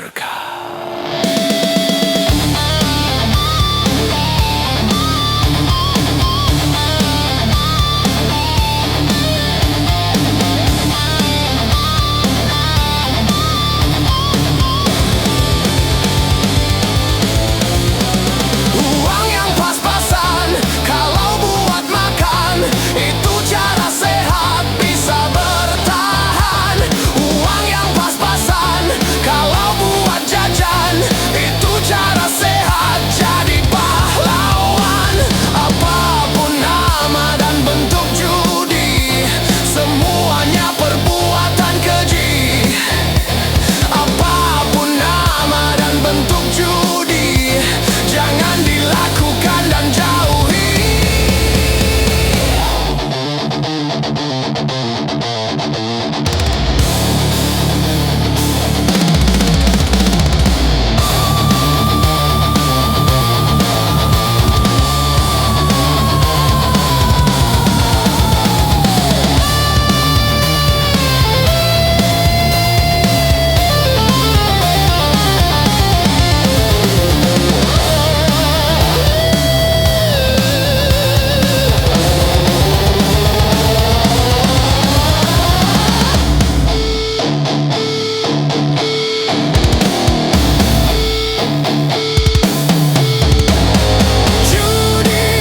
berkah. Uang yang pas-pasan kalau buat makan, itu cara sehat bisa bertahan. Uang yang pas-pasan kalau buat jajan, itu cara sehat jadi pahlawan. Apapun nama dan bentuk judi, semuanya perbuatan keji. Apapun nama dan bentuk judi, jangan dilakukan dan jauhi.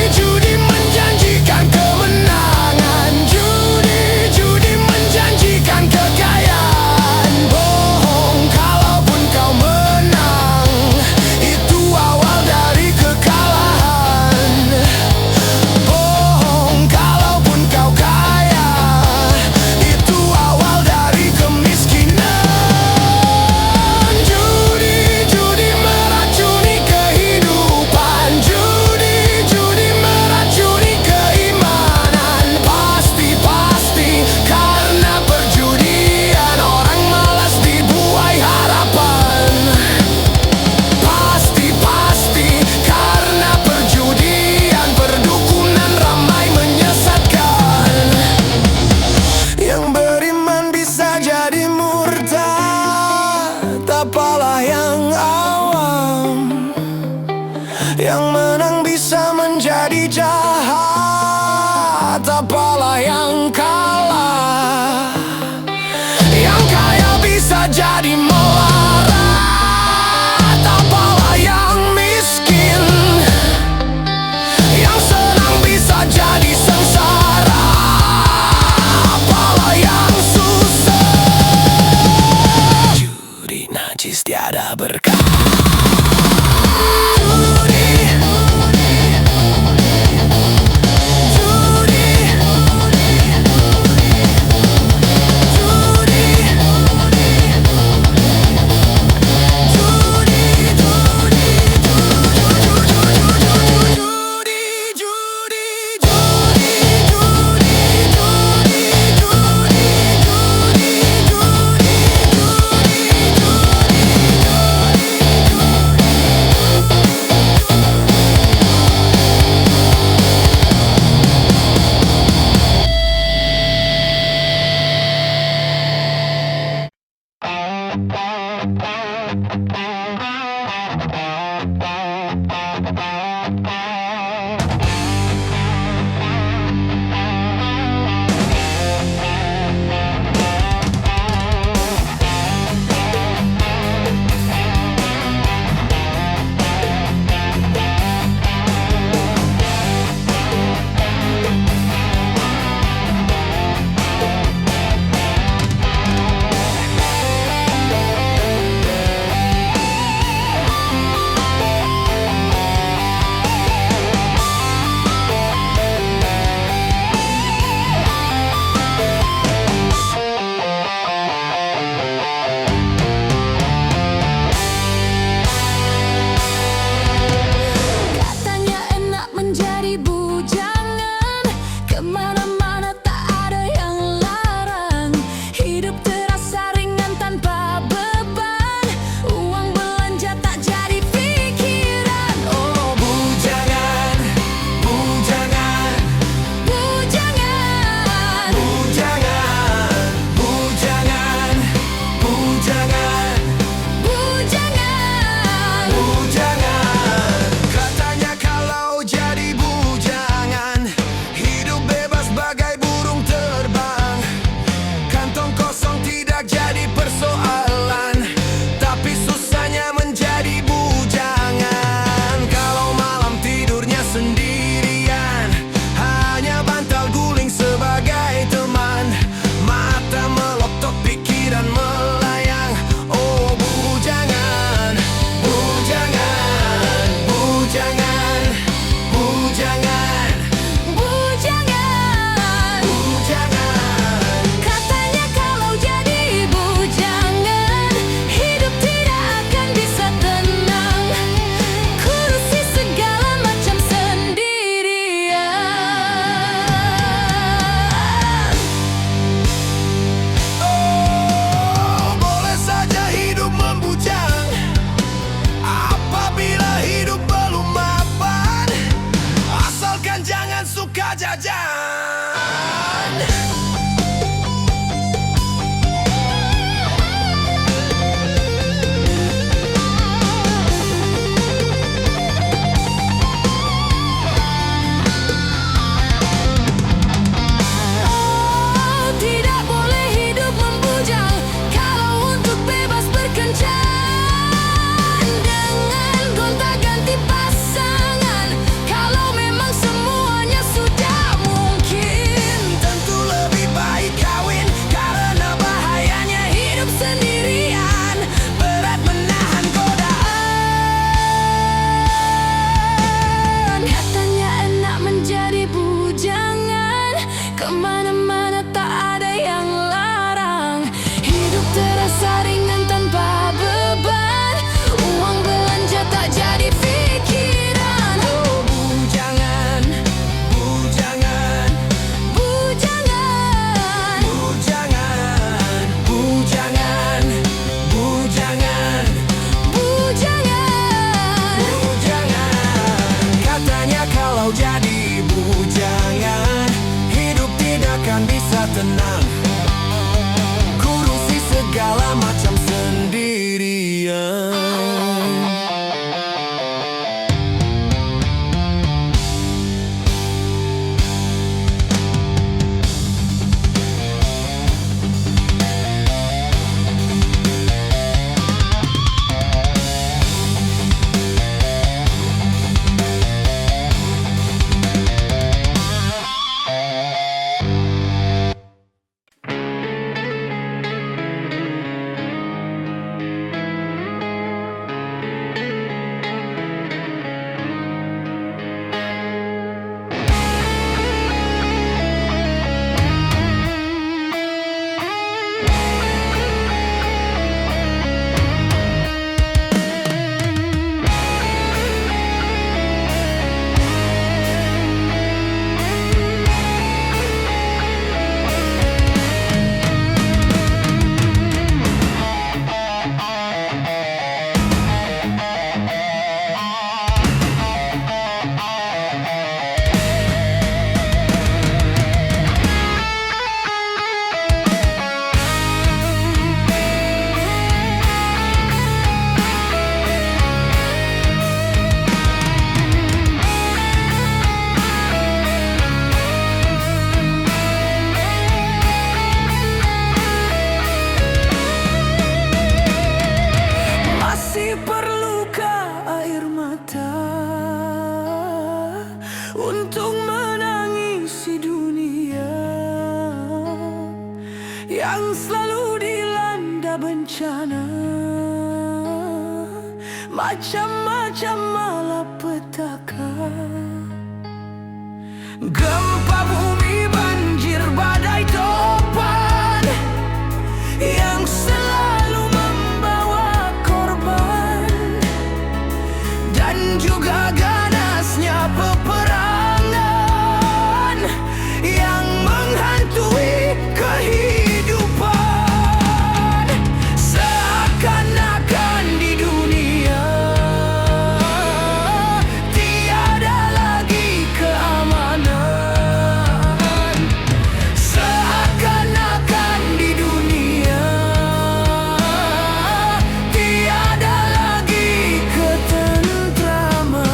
Judi menjanjikan kemenangan, judi menjanjikan kekayaan. Bohong kalaupun kau menang, itu awal dari kekalahan. Bohong kalaupun kau kaya, itu awal dari kemiskinan. Judi meracuni kehidupan, judi meracuni keimanan. Pasti karena perjudian orang malas dibuai harapan. Pasti karena perjudian perdukunan ramai menyesatkan. Yang beriman bisa jadi murtad, apalah yang awam. Yang menang bisa menjadi jahat, apalah yang kalah. Yang kaya bisa jadi melarat, apalah yang miskin. Yang senang bisa jadi sengsara, apalah yang susah. Judi najis tiada berkah. bencana, macam-macam malapetaka. Gempa bumi, banjir, badai, topan yang selalu membawa korban, dan juga ganasnya peperangan yang menghantui kehidupan. Seakan-akan di dunia tiada lagi keamanan. Seakan-akan di dunia tiada lagi ketentraman.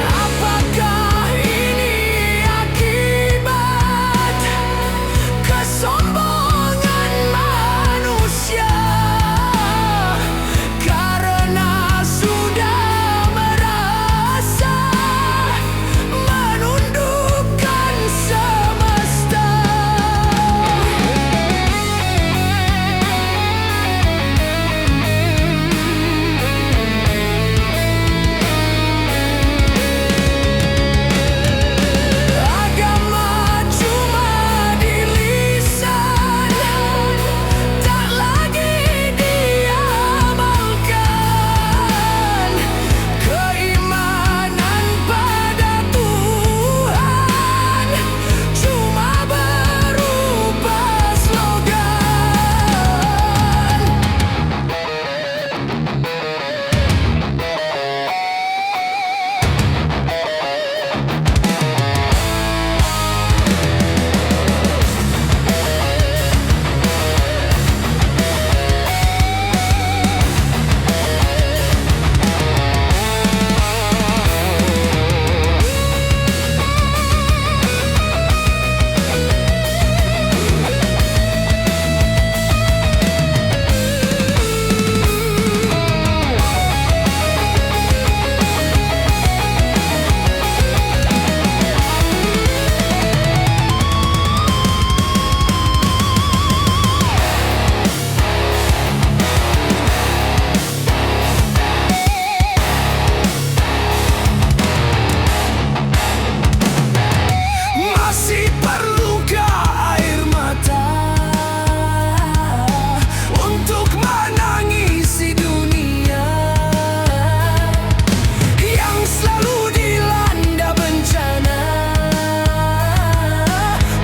Apakah ini akibat kesombongan manusia karena sudah merasa menundukkan semesta? Agama cuma di lisan, tak lagi diamalkan. Keimanan pada Tuhan cuma berupa slogan. Masih perlukah air mata untuk menangisi dunia yang selalu dilanda bencana,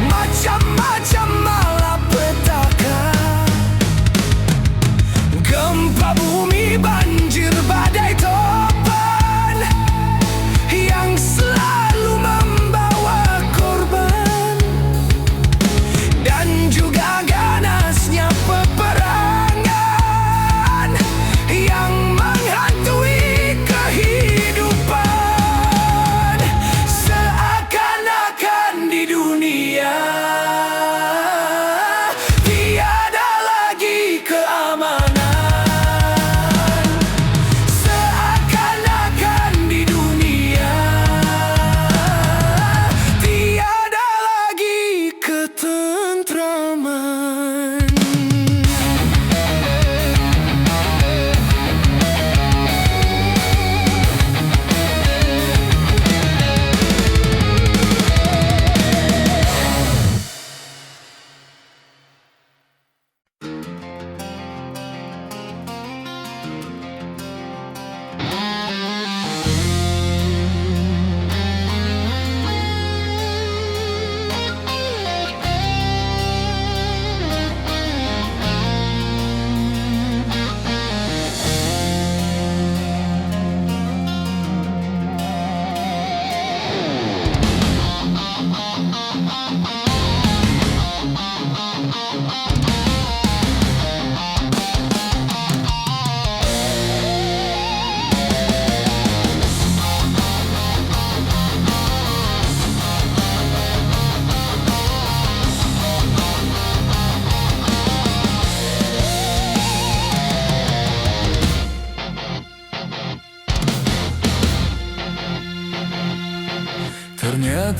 macam-macam malapetaka. Gempa bumi, banjir, badai, topan yang selalu membawa korban, dan juga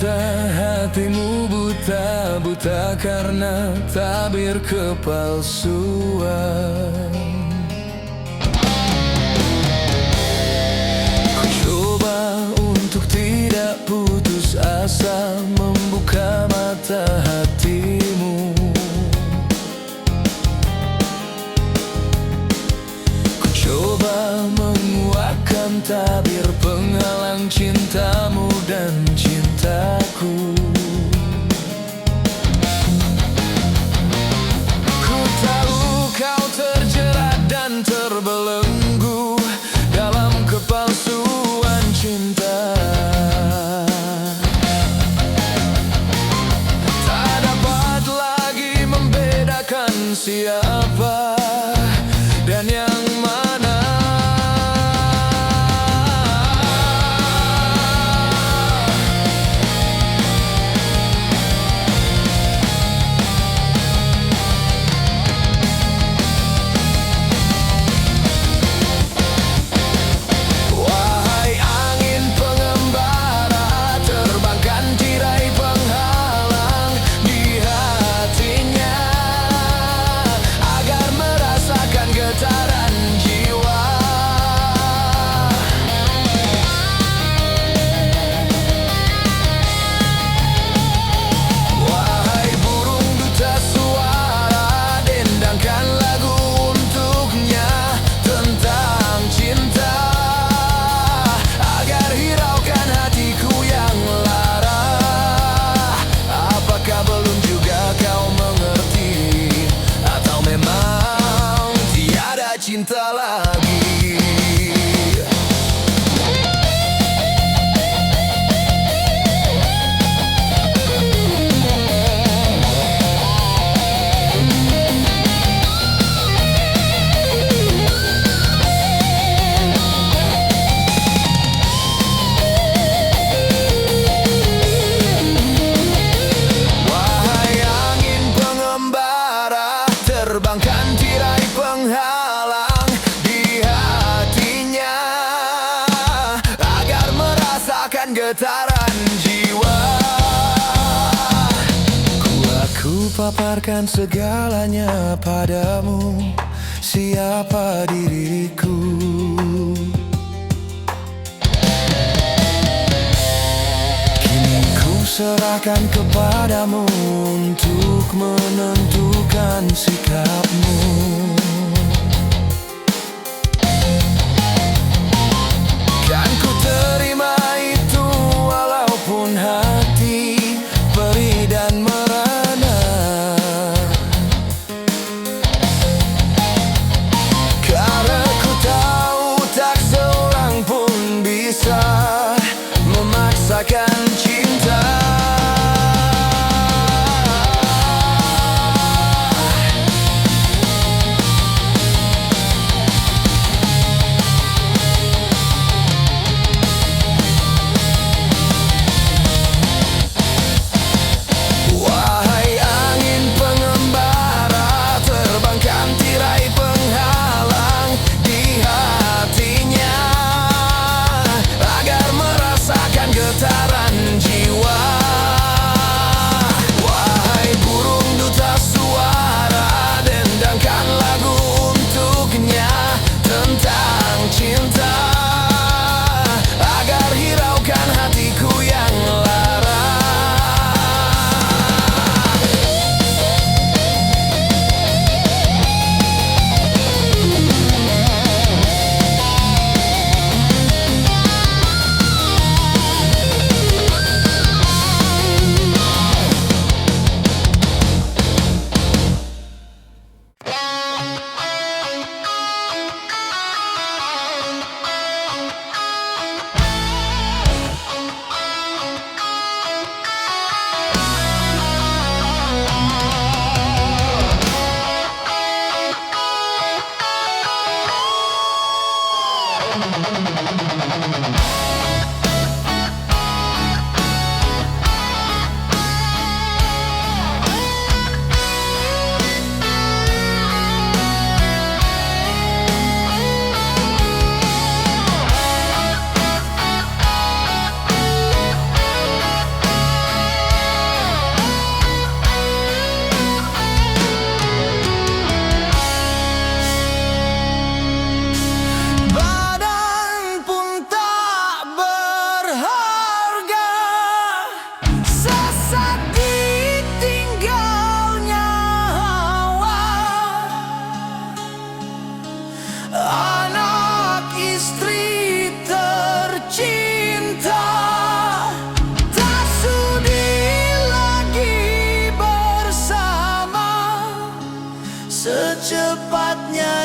ternyata hatimu buta, buta karena tabir kepalsuan. Ku coba untuk tidak putus asa, membuka mata hatimu. Ku coba menguatkan tabir penghalang cintamu dan cintaku. Ku tahu kau terjerat dan terbelenggu dalam kepalsuan cinta. Tak dapat lagi membedakan siapa dan yang mana. Cinta lagi. Wahai angin pengembara, terbangkan tirai penghalang getaran jiwa. Aku paparkan segalanya padamu, siapa diriku. Kini ku serahkan kepadamu untuk menentukan sikapmu. Kan ku terima itu walaupun hati perih dan merana, karena ku tahu tak seorang pun bisa memaksakan cinta.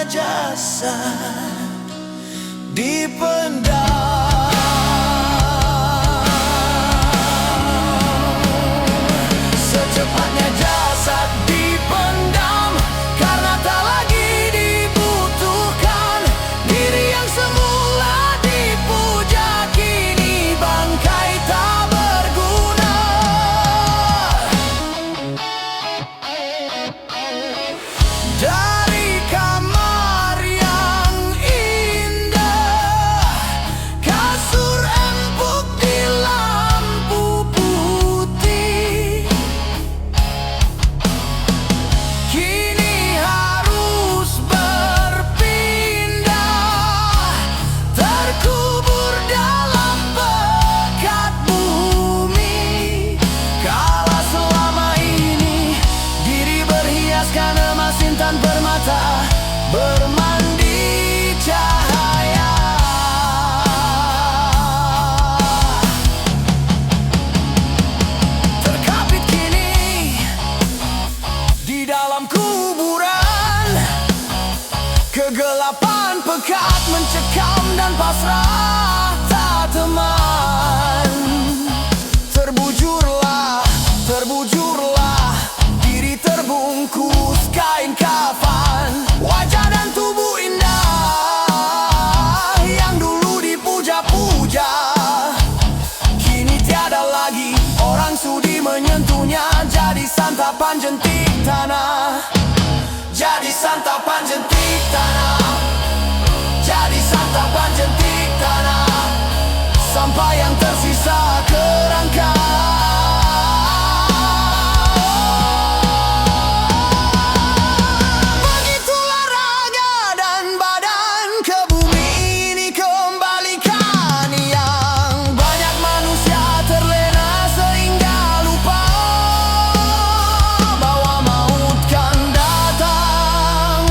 jasad dipendam. Secepatnya jasad dipendam karena tak lagi dibutuhkan. Diri yang semula dipuja kini bangkai tak berguna. Dari kamar yang indah, kasur empuk di lampu putih, kini harus berpindah, terkubur dalam pekat bumi. Kala selama ini diri berhiaskan emas intan permata, bermandi cahaya. Terkapit kini di dalam kuburan, kegelapan pekat mencekam dan pasrah tak teman. Terbujurlah, terbujurlah, diri terbungkus kain kafan. Wajah dan tubuh indah yang dulu dipuja-puja, kini tiada lagi orang sudi menyentuhnya. Jadi santapan jentik tanah, jadi santapan jentik tanah, jadi santapan jentik tanah, sampai yang tersisa kerangka. Begitulah raga dan badan ke bumi ini kembalikan. Yang banyak manusia terlena sehingga lupa bahwa maut kan datang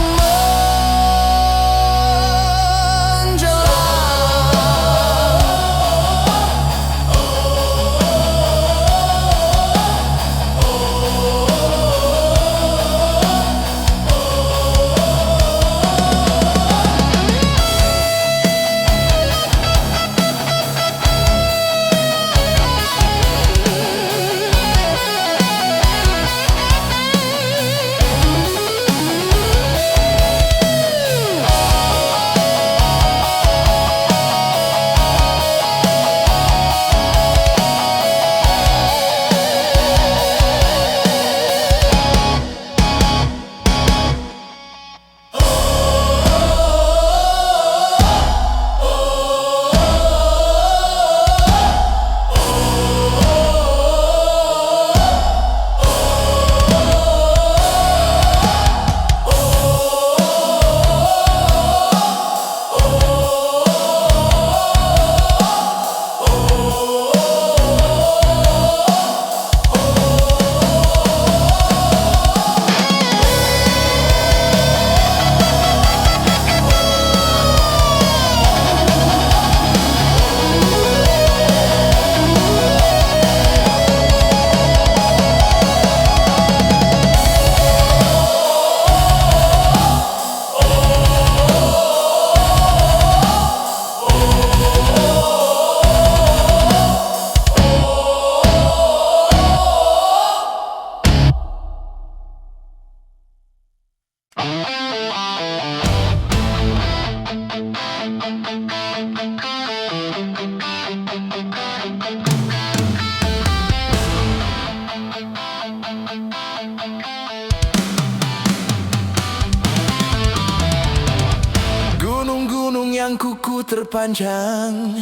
gunung-gunung yang kuku terpanjang.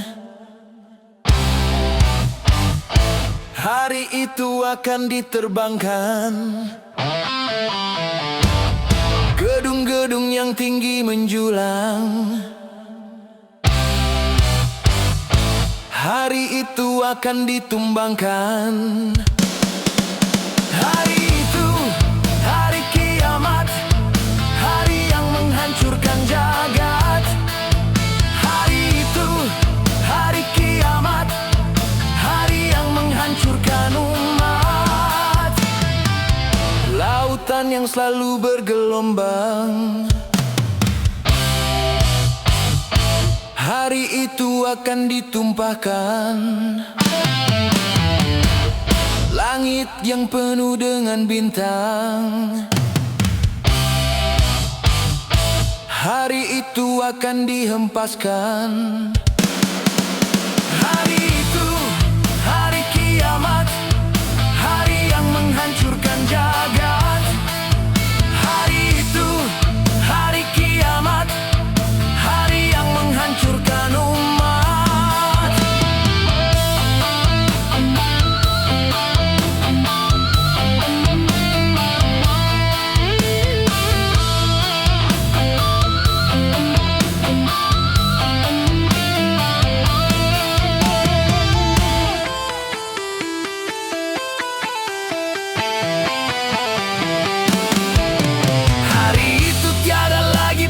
Hari itu akan diterbangkan. Gedung-gedung yang tinggi menjulang. Hari itu akan ditumbangkan. Hari itu, hari kiamat, hari yang menghancurkan jagat. Hari itu, hari kiamat, hari yang menghancurkan umat. Lautan yang selalu bergelombang, Hari itu akan ditumpahkan langit yang penuh dengan bintang. Hari itu akan dihempaskan. Hari itu, hari kiamat, hari yang menghancurkan jagat. Hari itu, hari kiamat, hari yang menghancurkan umat.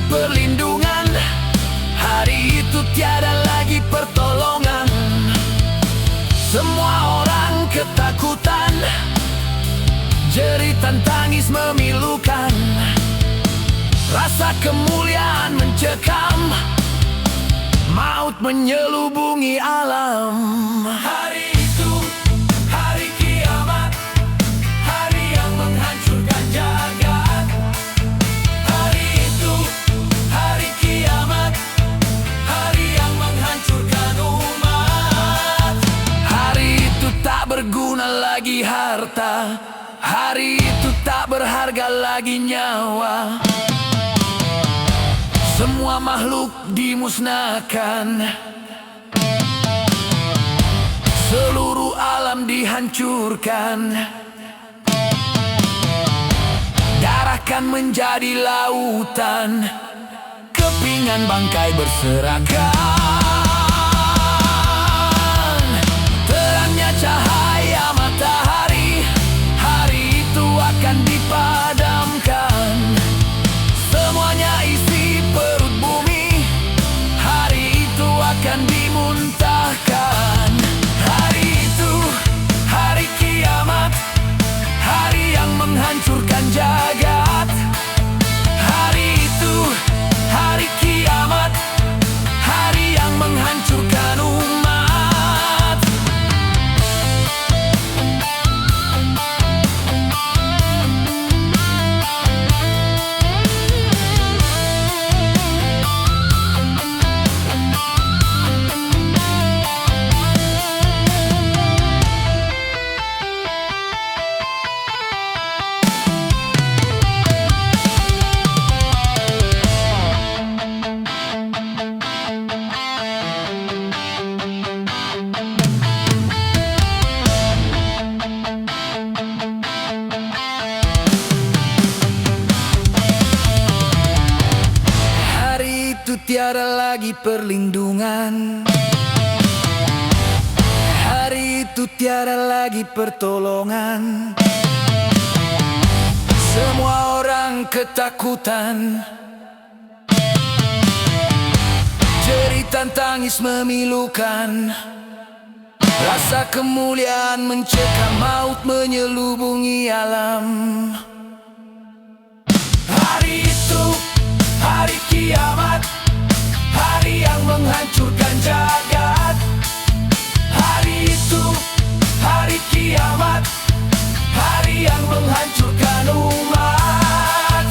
Perlindungan, hari itu tiada lagi pertolongan. Semua orang ketakutan, jeritan tangis memilukan. Rasa kemuliaan mencekam, maut menyelubungi alam. Hari itu, hari kiamat, hari yang menghancurkan jagat. Hari itu, hari kiamat, hari yang menghancurkan umat. Hari itu tak berguna lagi harta, hari itu tak berharga lagi nyawa. Semua makhluk dimusnahkan, seluruh alam dihancurkan. Darah kan menjadi lautan, kepingan bangkai berserakan. Terangnya cahaya matahari, hari itu akan dipadamkan. Semuanya isi perut bumi, hari itu akan dimuntahkan. Hari itu, hari kiamat, hari yang menghancurkan jagat. Hari itu, hari kiamat, hari yang menghancurkan umat. Tiada lagi perlindungan, hari itu tiada lagi pertolongan. Semua orang ketakutan, jeritan tangis memilukan. Rasa kemuliaan mencekam, maut menyelubungi alam. Hari itu, hari kiamat, hari yang menghancurkan jagat. Hari itu, hari kiamat, hari yang menghancurkan umat.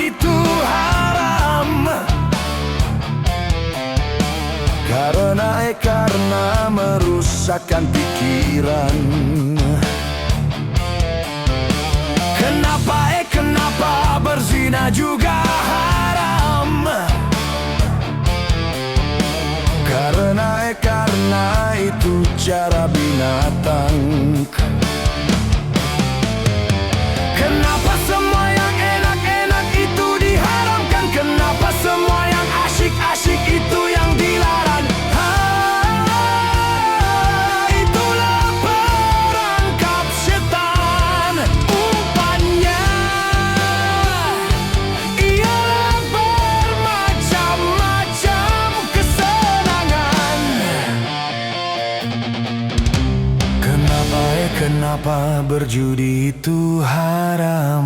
itu haram. Karena merusakkan pikiran. Kenapa berzina juga haram? Karena itu cara binatang. Kenapa semua yang enak-enak itu diharamkan? Kenapa semua yang asyik-asyik itu yang dilarang? Itulah perangkap setan. Umpannya ialah bermacam-macam kesenangan. Kenapa berjudi itu haram?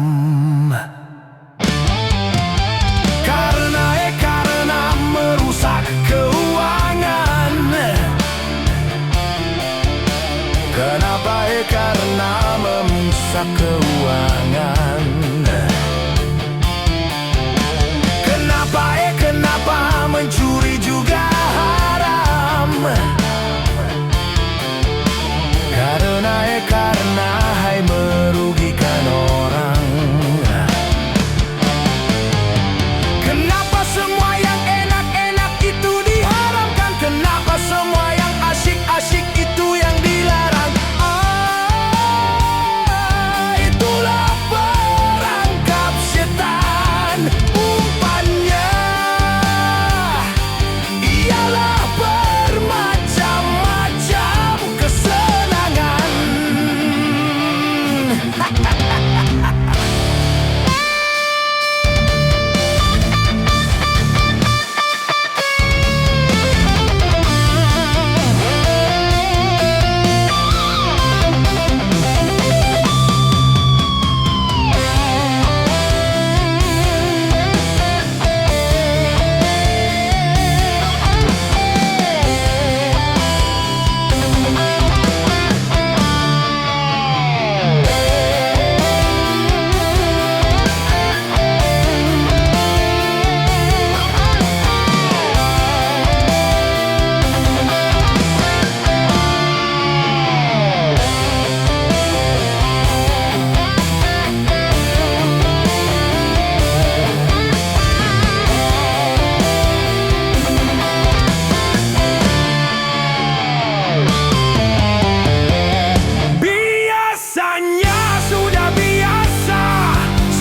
Karena merusak keuangan. Karena merusak keuangan. Kenapa mencuri juga haram? Karena hai merugikan orang. Kenapa semua yang enak-enak itu diharamkan? Kenapa semua yang asyik-asyik itu yang dilarang? Itulah perangkap setan. Umpannya ialah bermacam-macam kesenangan.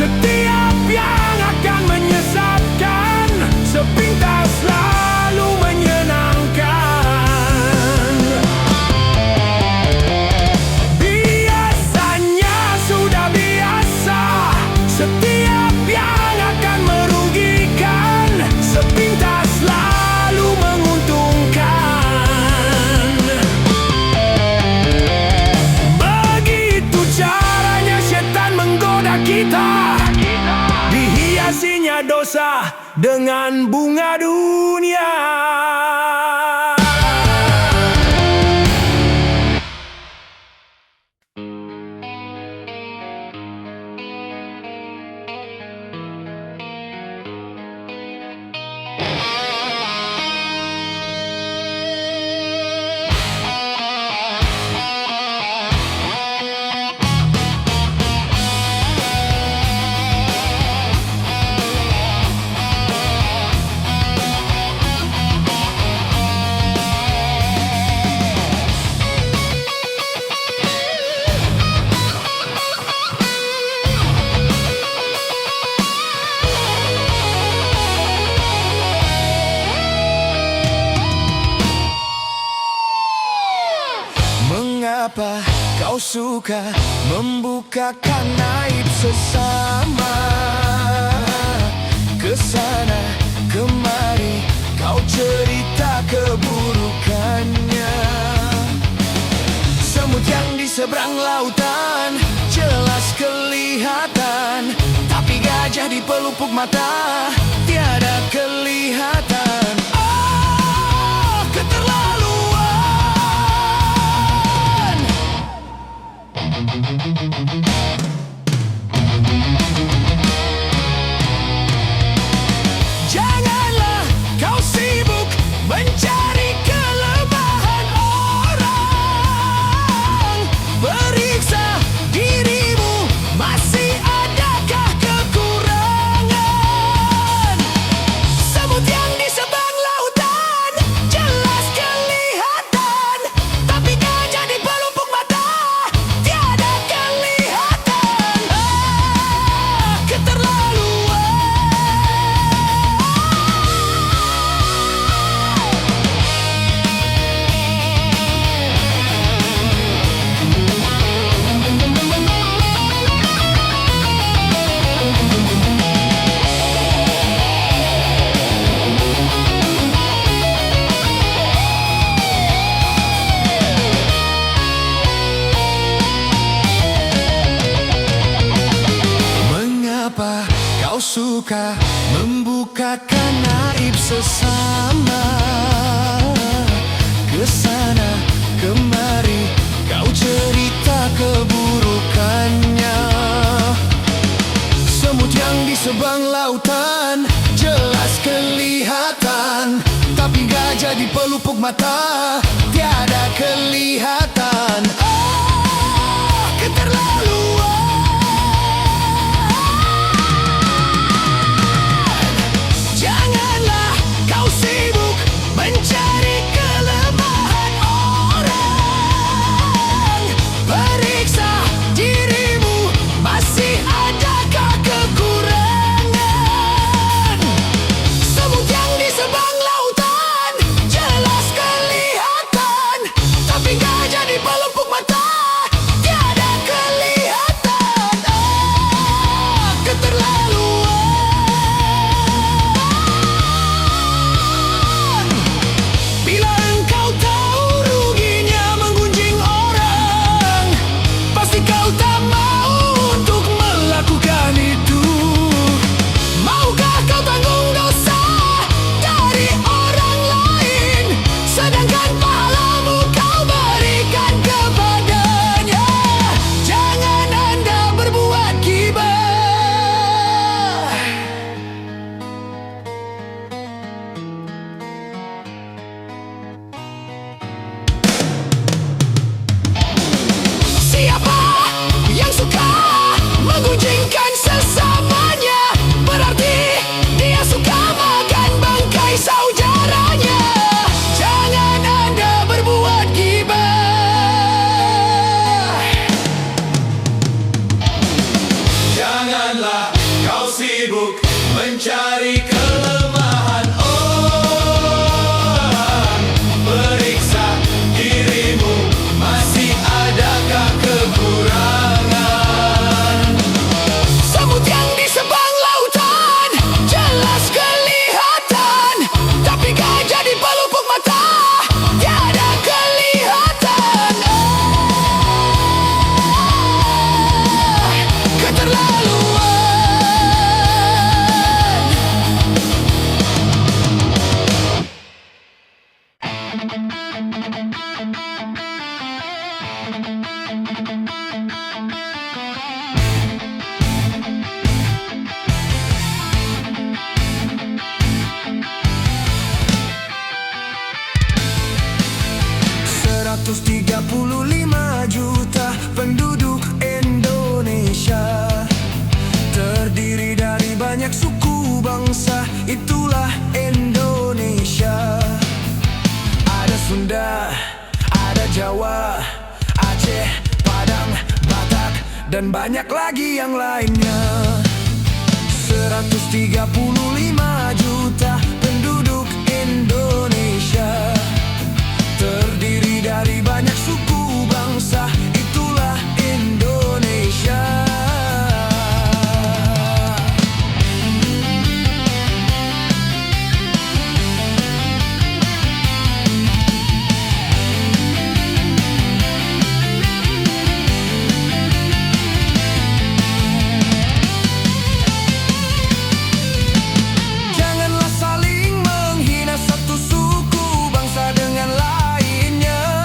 Setiap yang akan menyesatkan, sepintas selalu menyenangkan. Biasanya sudah biasa, setiap yang akan merugikan, sepintas selalu menguntungkan. Begitu caranya setan menggoda kita, dihiasinya dosa dengan bunga dunia. Mengapa kau suka membukakan aib sesama? Kesana kemari kau cerita keburukannya. Semut yang di seberang lautan jelas kelihatan, tapi gajah di pelupuk mata tiada kelihatan. Oh, keterlaluan. kau suka membukakan aib sesama. Kesana kemari kau cerita keburukannya. Semut yang di seberang lautan jelas kelihatan, tapi gajah di pelupuk mata tiada kelihatan. Oh, keterlaluan. Janganlah kau sibuk mencari kelemahan orang. Periksa dirimu, masih adakah kekurangan? Semut yang di seberang lautan jelas kelihatan, tapi gajah di pelupuk mata tiada kelihatan. Oh, keterlaluan. Bila engkau tahu ruginya menggunjing orang, pasti kau tak mau untuk melakukan itu. Maukah kau tanggung dosa dari orang lain, sedangkan pahalamu kau berikan kepadanya? Jangan Anda berbuat gibah. Siapa yang suka menggunjingkan sesamanya, berarti dia suka makan bangkai saudaranya. Jangan Anda berbuat gibah. Janganlah kau sibuk mencari kelemahan orang. Periksa dirimu, masih adakah kekurangan? Semut yang di seberang lautan jelas kelihatan, tapi gajah di pelupuk mata tiada kelihatan. Oh, keterlaluan. $135 juta penduduk Indonesia, terdiri dari banyak suku bangsa, itulah Indonesia. Ada Sunda, ada Jawa, Aceh, Padang, Batak, dan banyak lagi yang lainnya. 135 juta penduduk Indonesia, terdiri dari banyak suku bangsa, itulah Indonesia. Janganlah saling menghina satu suku bangsa dengan lainnya,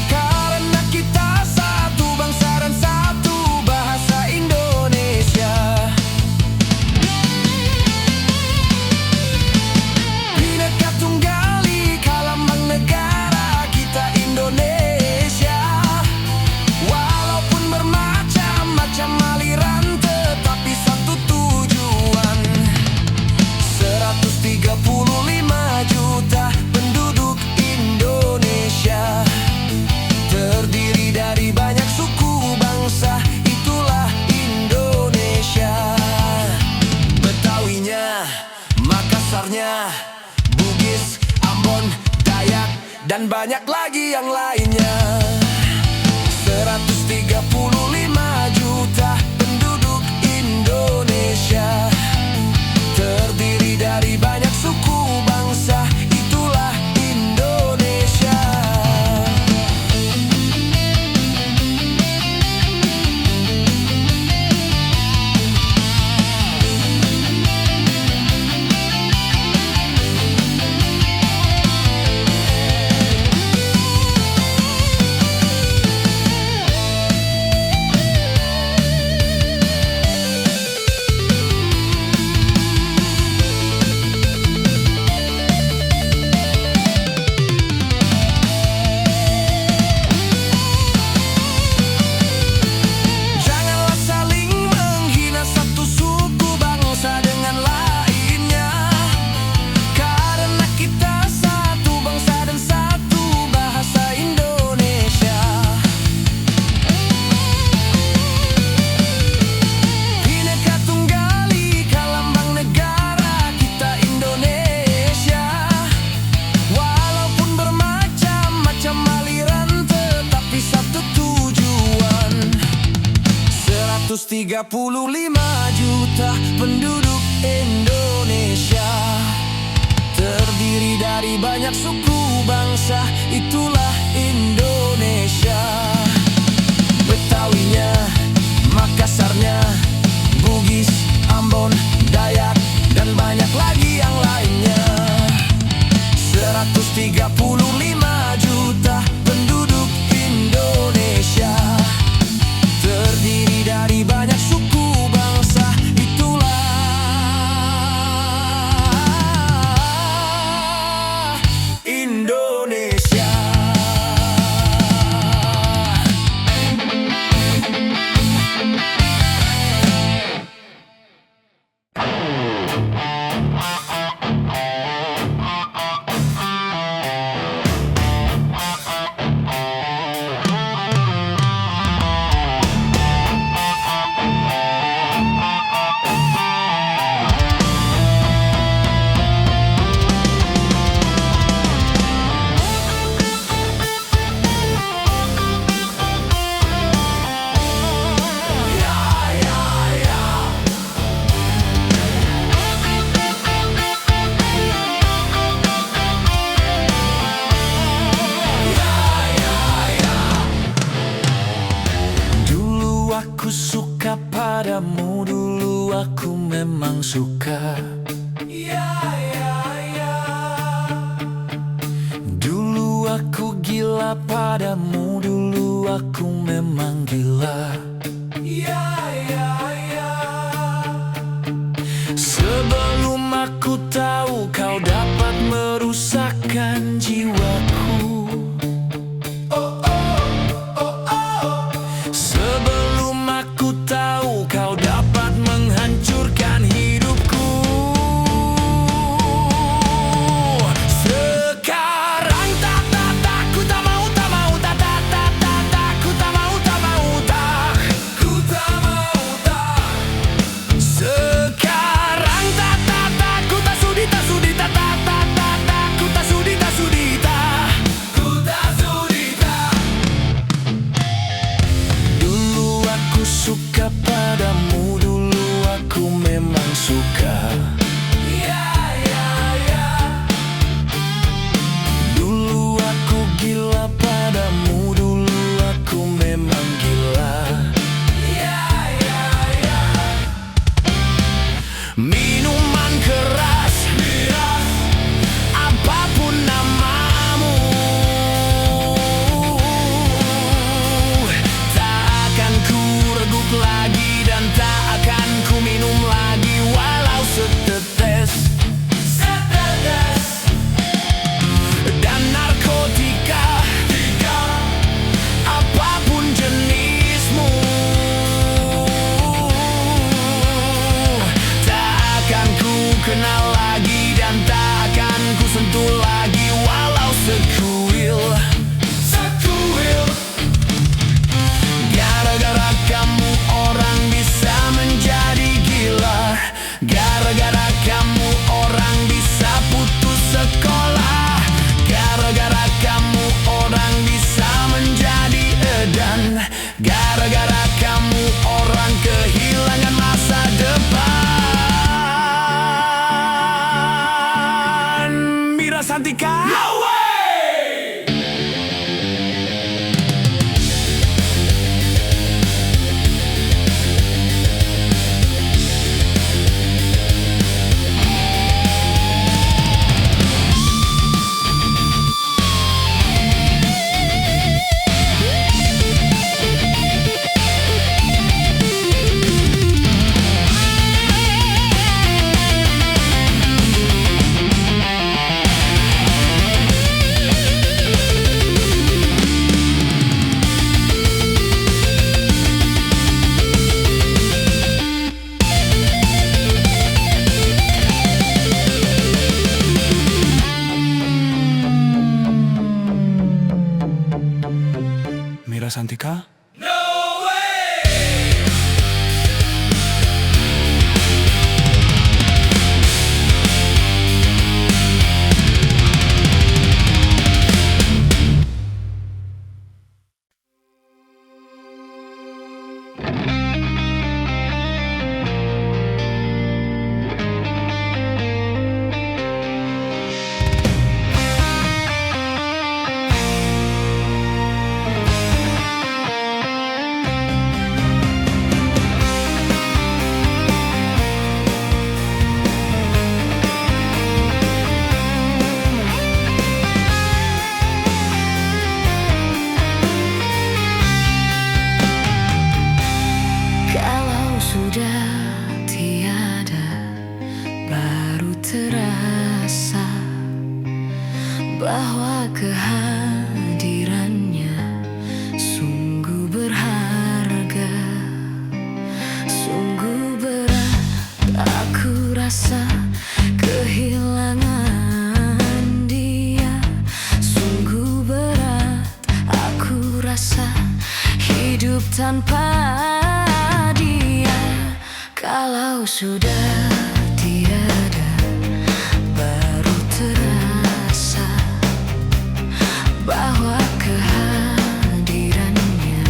karena kita satu bangsa dan satu bahasa Indonesia. Bhinneka Tunggal Ika lambang negara kita Indonesia. Walaupun bermacam-macam aliran, tetapi satu tujuan. 135 juta penduduk Indonesia, terdiri dari banyak suku bangsa, itulah Indonesia. Betawinya, Makassarnya, Bugis, Ambon, Dayak, dan banyak lagi yang lainnya. 135 juta penduduk Indonesia, terdiri dari banyak suku bangsa, itulah Indonesia. juta penduduk Indonesia, terdiri dari banyak suku bangsa, itulah Indonesia. Betawinya, Makassarnya, Bugis, Ambon, Dayak, dan banyak lagi yang lainnya. 135 juta penduduk Indonesia, terdiri dari banyak suku bangsa, itulah Indonesia. Aku suka padamu, dulu aku memang suka. Dulu aku gila padamu, dulu aku memang gila. Sebelum aku tahu kau dapat merusakkan jiwaku. Kau dapat menghancurkan hidupku. Sekarang tak ku tak mau, tak mau, tak ku tak mau, tak mau, tak ku tak mau, tak. Sekarang tak ku tak sudi, tak sudi, tak ku tak sudi, tak sudi, tak ku tak sudi, tak. Dulu aku suka padamu, dulu aku memang suka. Dulu aku gila padamu, dulu aku memang gila. Minuman keras, apapun namamu, tak akan ku regup lagi dan tak akan ku minum lagi walau setetes. Dan narkotika, apapun jenismu, tak akan ku kenal lagi dan tak akan ku sentuh lagi walau sekuil. Gara-gara kamu orang bisa menjadi gila. Gara-gara kamu orang bisa putus sekolah. Gara-gara kamu orang bisa menjadi edan. Gara-gara kamu orang kehilangan masa depan. Mira Santika, no way! Mira Santika? kehadirannya sungguh berharga. Sungguh berat aku rasa kehilangan dia. Sungguh berat aku rasa hidup tanpa dia. Kalau sudah tiada, baru terasa bahwa kehadirannya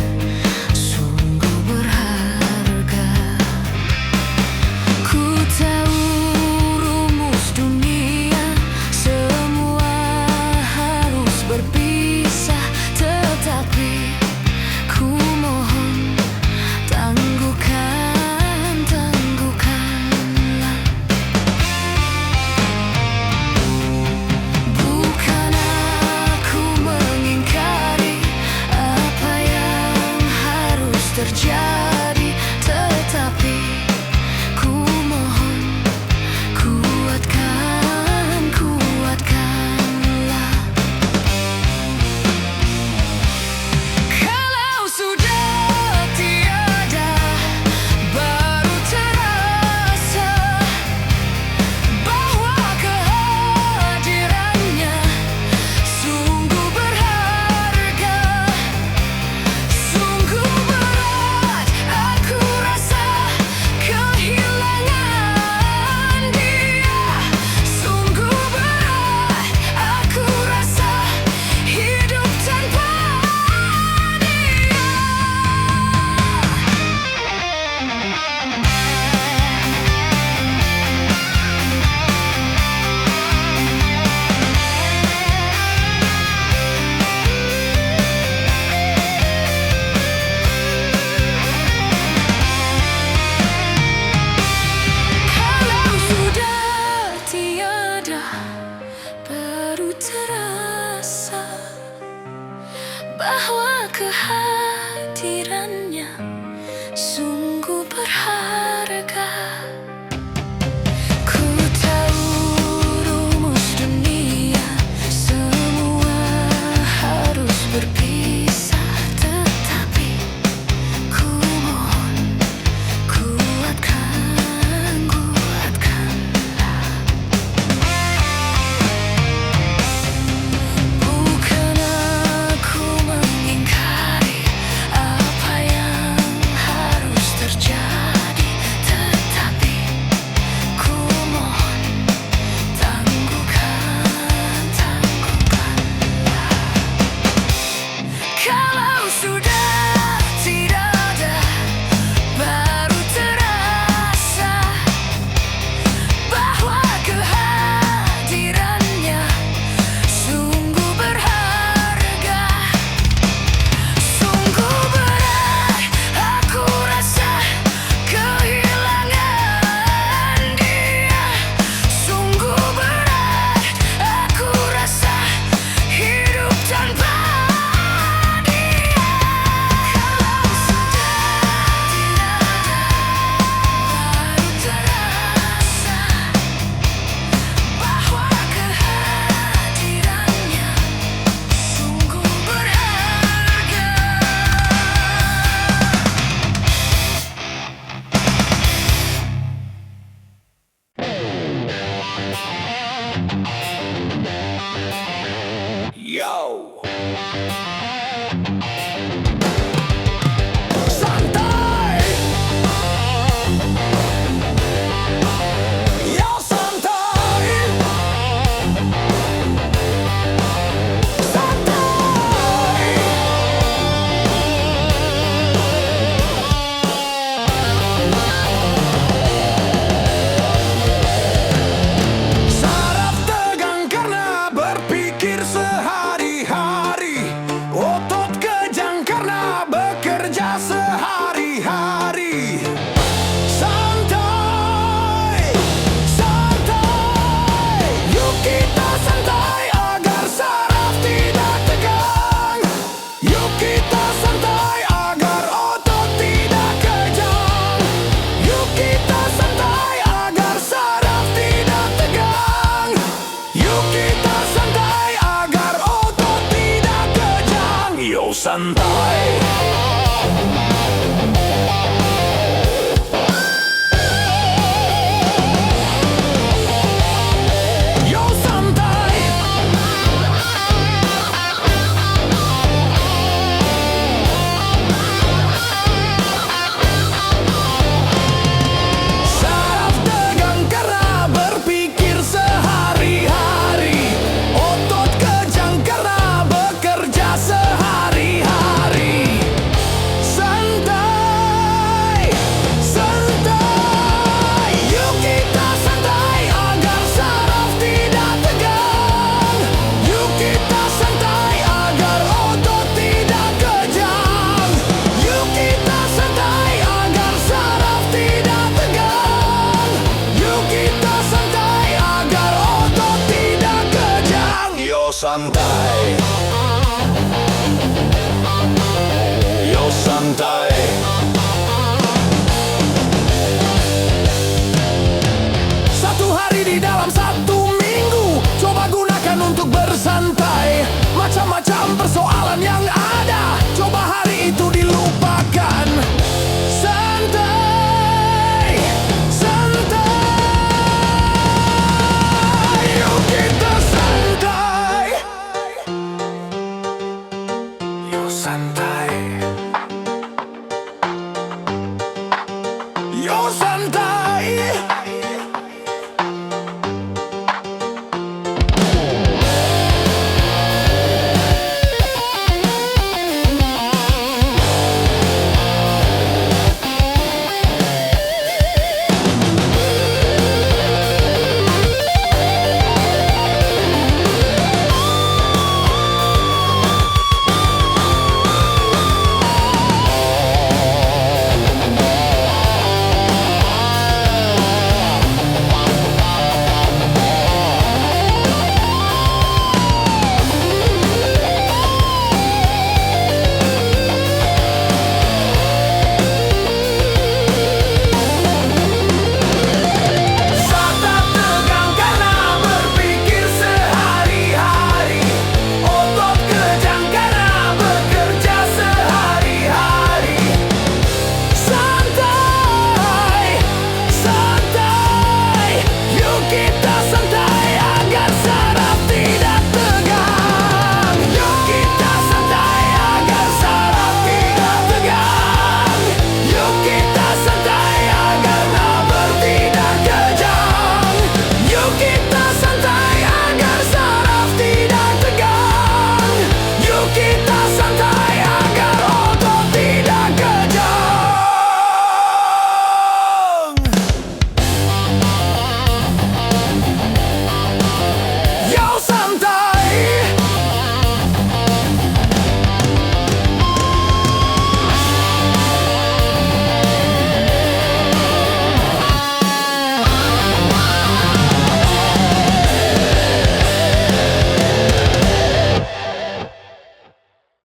sungguh berharga. Ku tahu rumus dunia, semua harus berpisah, tetapi ku mohon tangguhkanlah santai. Yo santai. Saraf tegang karena berpikir sehari-hari. Otot kejang karena bekerja sehari-hari. Santai, santai. Yuk kita santai agar saraf tidak tegang. Yuk kita santai agar otot tidak kejang. Yuk kita santai agar saraf tidak tegang. Yuk kita santai agar otot tidak kejang. Yo santai.